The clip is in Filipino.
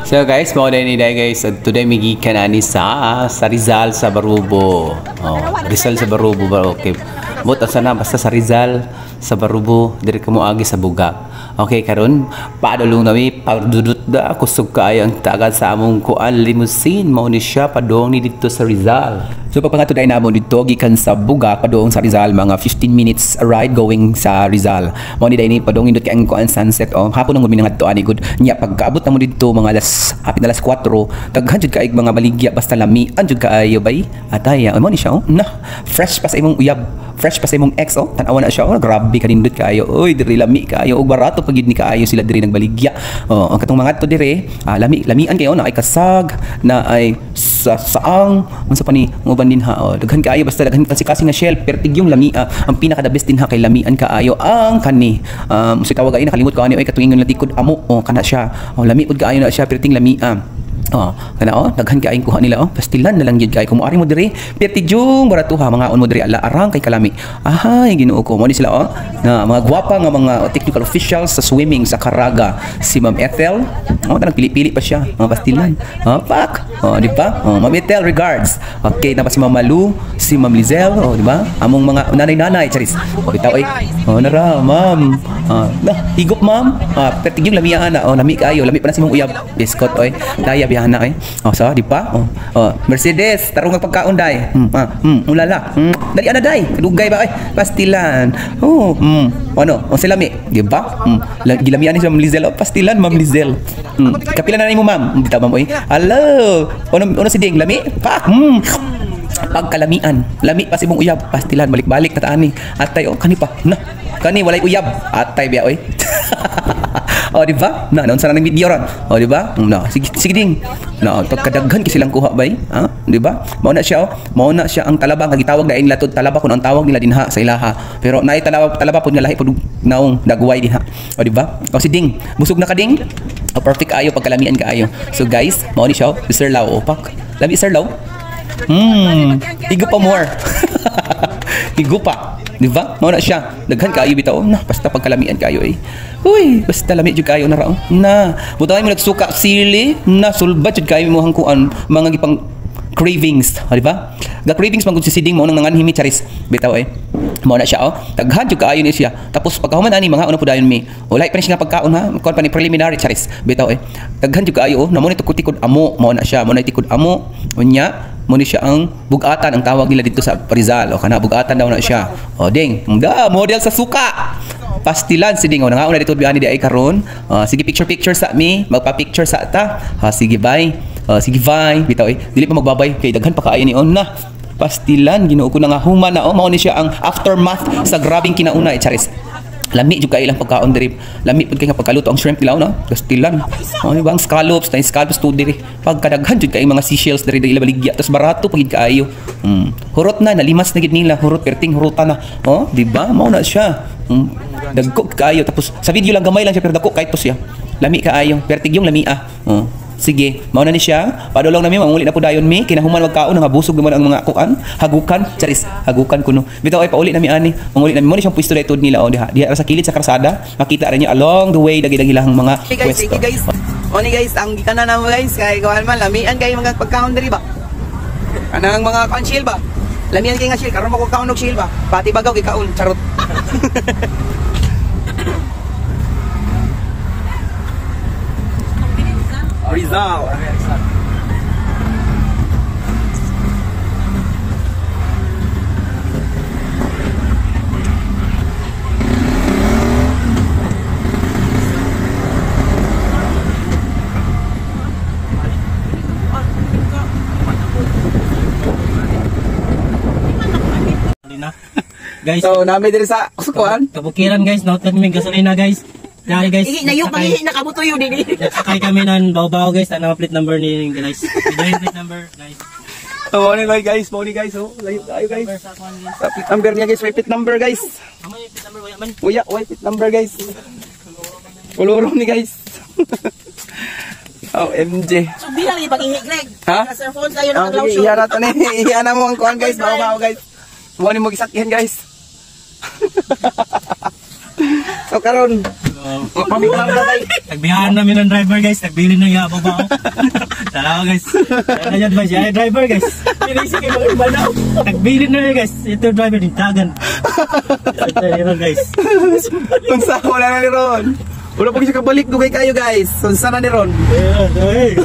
So guys, mo na ni guys. Today migi kanani sa Rizal sa Barubo. Rizal sa Barubo ba okay. Buta sana basta sa Rizal sa Barubo dire kamo agi sa Bugak. Okay karon padulong nami pagdudut da kusog kaayo ang tagal sa among kuan limousine mao ni siya padong ni dito sa Rizal. So pagpangato dai namo dito gikan sa Bugak padong sa Rizal mga 15 minutes ride going sa Rizal. Mao ni dai ni padong indot kay ang kuan sunset hapon ang guminang adto ani good. Nya pagkaabot namo dito mga apit na alas 4 daghan jud kaayog mga baligya basta lamian jud kaayo bay atay mao ni siya na fresh pa sa imong uyab fresh pa sa imong ex tan-awan na siya grabe kanindot kaayo oy diri lami kaayo og barato pagid ni kaayo sila diri nagbaligya ang katong mga to dire lamian kayo na ay kasag na ay saang unsa pa ni mo bandin ha daghan kaayo basta daghan kasi nga shell pertig yung lamia ang pinaka the best din ha kay lamian kaayo ang kani si tawag ay nakalimot ko ani ay katuingon na tikod amo kana siya lami pod kaayo na siya perting lamia kana daghan kay kuha nila pastilan na lang gyud kay kumuari mo diri pertigyong baratuha mga on mo diri ala arang kay kalami ay Ginoo ko mo ni sila na mga gwapa nga mga technical officials sa swimming sa Caraga si Ma'am Ethel tanang pili-pili pa siya mga pastilan pak di ba Ma'am Ethel regards okay na pa si Ma'am Malu si Ma'am Lizelle di ba among mga nanay-nanay charis bitaw ay nara ma'am higop ma'am pertigyong lamia ana lami kayo lami pa na si mong uyab biskot oy daya na so di pa Mercedes tarong ang pagkaon dai ulala dali ana dai kadugay ba ay pastilan ano sila mi di ba gilamian ni Ma'am Lizelle pastilan Ma'am Lizelle kapila na nimo ma'am bitaw ma'am oy hello ano si Ding lami pak pagkalamian lami pa si mong uyab pastilan balik-balik kataani atay kani pa na kani walay uyab atay biya oy di ba? Naon sa nang video ron. Di ba? Sige ding. Pagkadaghan kasi silang kuha bay, di ba? Mao na siya ang talaba nga gitawag dain latod talaba kun ang tawag nila dinha sa ilaha. Pero naay talaba pud nga lahi pud naong dagway dinha. Di ba? Si Ding, busog na ka Ding. Perfect ayo pagkalamian kaayo. So guys, mao ni siya si Sir Lau opak. Lami Sir Lau. Higo pa more. Higo pa. Di ba? Mao na siya. Daghan kaayo bitaw basta pagkalamian kaayo uy, basta lami jud kayo na raon. Butay mo nagsuka sili na sulbat jud kayo mo hangkuan mga gipang cravings, di ba? Ga cravings man gud si Siding mo nang nanganhimi charis. Bitaw mao na siya daghan jud kaayo ni siya. Tapos pagkahuman ani mga una pudayon mi. Walay pa ni siya nga pagkaon kon pa ni preliminary charis. Bitaw daghan jud kaayo namo ni tikod amo mao na siya. Mao na tikod amo unya mo ni siya ang bugatan ang tawag nila dito sa Rizal kana bugatan daw na siya. Ding, model sa suka. Pastilan si Ding nga una dito biani di ay karon sige picture sa mi magpa-picture sa ta sige bye sige bye bitaw dili pa magbabay kay daghan pa kaayo ni na pastilan Ginoo ko na nga human na mao ni siya ang aftermath sa grabing kinauna charis lami jud kay ilang pagkaon diri lami pud kay nga pagkaluto ang shrimp nila pastilan ibang scallops to diri pagkadaghan jud kay mga seashells diri ila baligya tas barato pagid kaayo hurot na nalimas na gid nila hurot perting hurutan na di ba mao na siya dagko kaayo tapos sa video lang gamay lang siya pero dagko kahit to siya lami kaayo pertig yung lamia sige mao na ni siya padulong nami manguli na pudayon mi kinahuman wagkaon nga busog naman ang mga kuan hagukan charis hagukan kuno bitaw ay pauli nami ani manguli nami mo ni siyang pwesto daytod nila diha sa kilid sa karsada makita ra niyo along the way dagi-dagilang mga pwesto. Sige guys oni guys ang gikanan namo guys kay kuan man lamian kay mga pagkaon diri ba kanang mga kuan shield ba lamian kay nga shield karon mo kaon og shield ba pati bagaw kay kaon charot. Rizal. Guys, so nami diri sa kuan kabukiran guys, nautad mi gasolina guys. Kaya guys, nakabutoy din. Sakay kami ng baw-baw guys, ano plate number ni guys. Plate number guys. Morning guys, morning guys. Layo tayo guys. Plate number niya guys, plate number guys. Amay plate number wala man. Uya, plate number guys. Kuluro ni guys. MJ. So bilang ipakihi Greg. Ha? Sa phone tayo na show. Ihara to ni. Ihana mo ang kuan guys, baw-baw guys. Mo ni mo gisakyan guys. So karon Pamiklar na kay. Nagbiyahan namin ng driver guys, nagbili ng yabo ba ako. Salamat guys. Sana yan ba siya? Driver guys. Pinisip kayo mga iba daw. Nagbili na yun guys. Ito yung driver din, tagan. Ito yun guys. Unsa wala na ni Ron. Wala pa siya kabalik dugay kayo guys. Unsa na ni Ron? Hey,